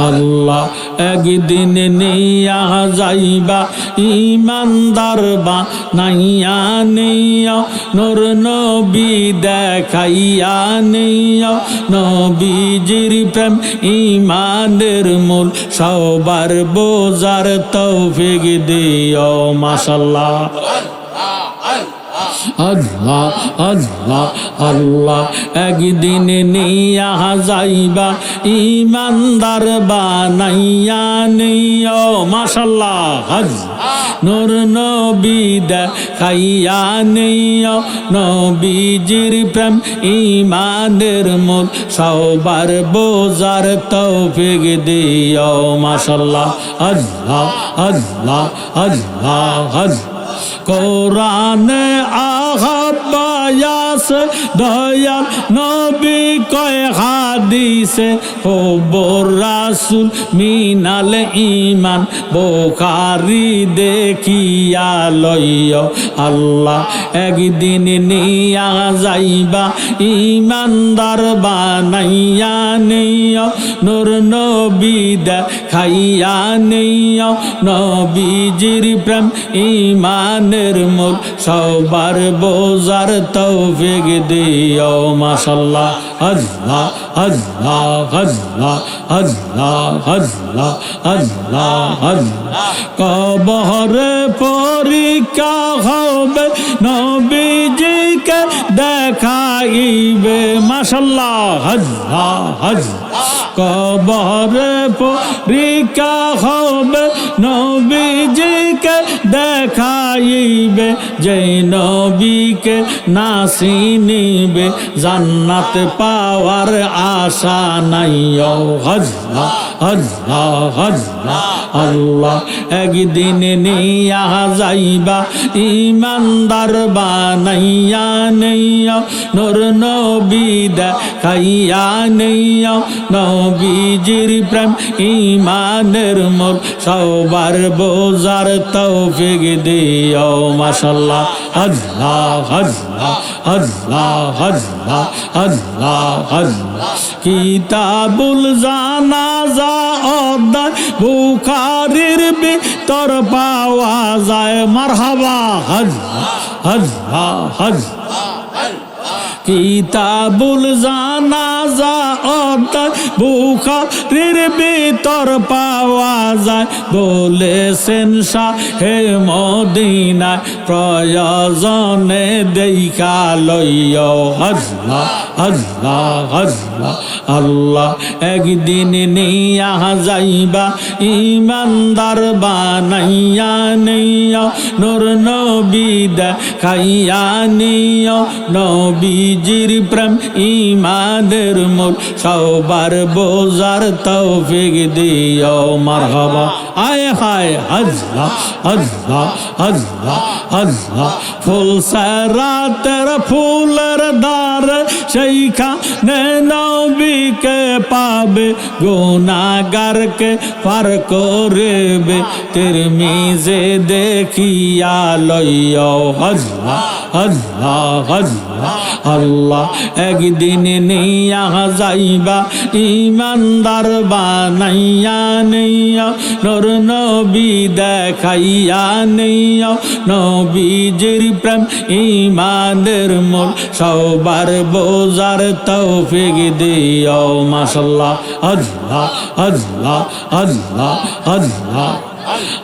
আল্লাহ একদিন নিয়া যাইবা ইমানদার বানাইয়া নিয়া নূর নবী দেখাইয়া নিয়া নবীজির প্রেম ইমানের মূল সবার বোঝার তৌফিক দিও মাশাআল্লাহ আল্লাহ আল্লাহ আল্লাহ একদিন নিয়া যাইবা ইমানদার বানাইয়া নিও মাশাআল্লাহ নূর নবী দেখাইয়া নিও নবীজির প্রেম ইমানের মূল সবার বোঝার তৌফিক দিও মাশাআল্লাহ আল্লাহ আল্লাহ আল্লাহ আল্লাহ কোরআনে আহ্বায়াস দয়াল নবী কয় হাদিসে খবর রাসূল মিনাল ঈমান বুখারী দেখিয়া লইও আল্লাহ একদিন নিয়া যাইবা ইমানদার বানাইয়া নিও নূর নবী দেখাইয়া নিও নবীজির প্রেম ইমানের মূল সবার বোঝার তৌফিক দিও মাশাআল্লাহ আল্লাহ আল্লাহ আল্লাহ আল্লাহ আল্লাহ আল্লাহ আল্লাহ কবরে পরীক্ষা হবে নবীজিকে দেখাইবে মাশাআল্লাহ আল্লাহ আল্লাহ কবরে পরীক্ষা হবে নবীজিকে দেখাইবে যে নবীকে না চিনিবে জান্নাত পাওয়ার আশা নাই ও আল্লাহ আল্লাহ আল্লাহ আল্লাহ একদিন নিয়া যাইবা ইমানদার বানাইয়া নিও নূর নবী দেখাইয়া নিও নবীজির প্রেম ইমানের মূল সবার বোঝার তৌফিক দিও মাশাআল্লাহ আল্লাহ আল্লাহ আল্লাহ আল্লাহ আল্লাহ আল্লাহ কিতাবুল জানাজা অধ্যায় বুখারীর ভিতর পাওয়া যায় মারহাবা আল্লাহ আল্লাহ আল্লাহ কিতাবুল জানাজা অধ্যায় বুখারীর ভিতর পাওয়া যায় বলেছেন শাহে মদিনা প্রয়োজনে দেখা লইও আল্লাহ আল্লাহ আল্লাহ আল্লাহ একদিন নিয়া যাইবা ইমানদার বানাইয়া নিও নূর নবী দেখাইয়া নিও নবীজির প্রেম ইমানের মূল সবার বোঝার তৌফিক দিও মারহাবা আয় হায় আল্লাহ আল্লাহ আল্লাহ আল্লাহ ফুল সারাতের ফুলের দ্বার সেইখানে নবীকে পাবে গুনাহগারকে পার করবে তিরমিজে দেখিয়া লইও আল্লাহ আল্লাহ আল্লাহ আল্লাহ একদিন নিয়া যাইবা ইমানদার বানাইয়া নিও নূর নবী দেখাইয়া নিও নবীজির প্রেম ইমানের মূল সবার বোঝার তৌফিক দিও মাশাআল্লাহ আল্লাহ আল্লাহ আল্লাহ আল্লাহ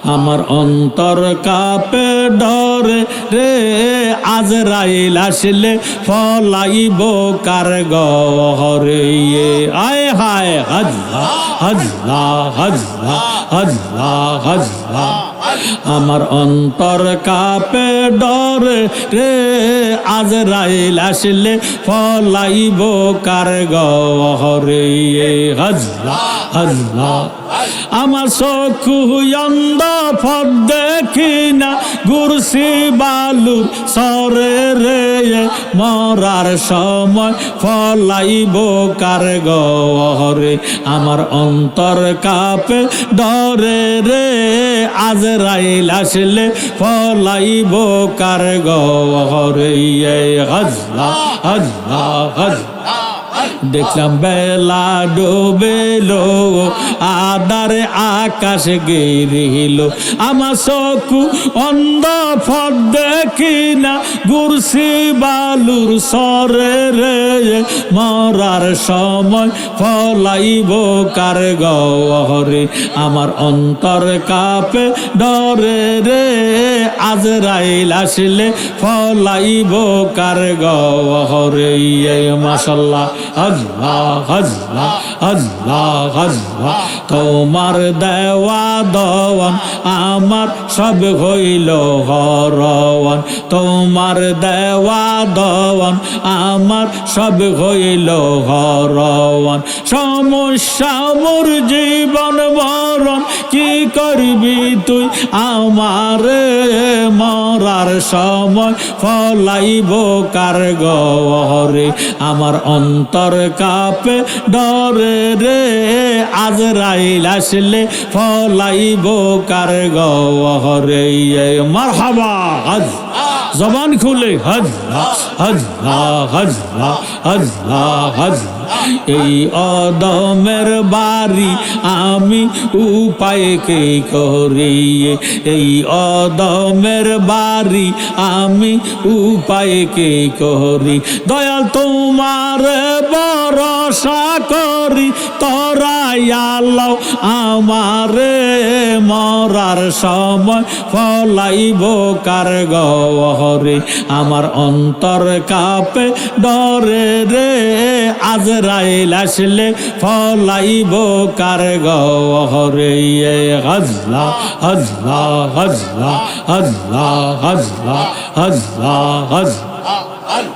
আমার অন্তর কাঁপে ডরে রে আজরাইল আসলে ফলাইব কার গহরে আয় হায় আল্লাহ আল্লাহ আল্লাহ আল্লাহ আল্লাহ আমার অন্তর কাঁপে ডরে রে আজরাইল আসলে ফলাইব কার গহরে আল্লাহ আল্লাহ আমার চক্ষু অন্ধ পথ দেখি না ঘুরছি বালুর সরে রে মরার সময় ফলাইব কার গহরে আমার অন্তর কাঁপে ডরে রে আজরাইল আসলে ফলাইব কার গহরে আল্লাহ আল্লাহ আল্লাহ দেখলাম বেলা ডুবেলো আদারে আকাশ গেরিল আমার চকু অন্ধ ফট দেখি না গুরসি বালুর সরে রে মরার সময় ফলাইব কার গহরে আমার অন্তর কাঁপে ডরে রে আজরাইল আসলে ফলাইব কার গহরে মাশাআল্লাহ আল্লাহ আল্লাহ আল্লাহ আল্লাহ তোমার দেওয়া দওয়ান আমার সব হইল হরওয়ান তোমার দেওয়া দওয়ান আমার সব হইল হরওয়ান সমস্যা মোর জীবন মরণ কি করবি তুই আমার মরার সময় ফলাইব কার গহরে আমার অন্তর কাঁপে ডরে রে আজরাইল আসলে ফলাইব কার গহরে মারহাবা জবান খুলে আল্লাহ আল্লাহ আল্লাহ আল্লাহ আল্লাহ এই অদমের বাড়ি আমি উপায় কে করি এই অদমের বাড়ি আমি উপায় কে করি দয়াল তোমার ভরসা করি তোরাই আল্লাহ আমারে মরার সময় ফলাইব কার গহরে আমার অন্তর কাঁপে ডরে রে আজরাইল আসলে ফলাইব কার গহরে আল্লাহ আল্লাহ আল্লাহ আল্লাহ আল্লাহ আল্লাহ আল্লাহ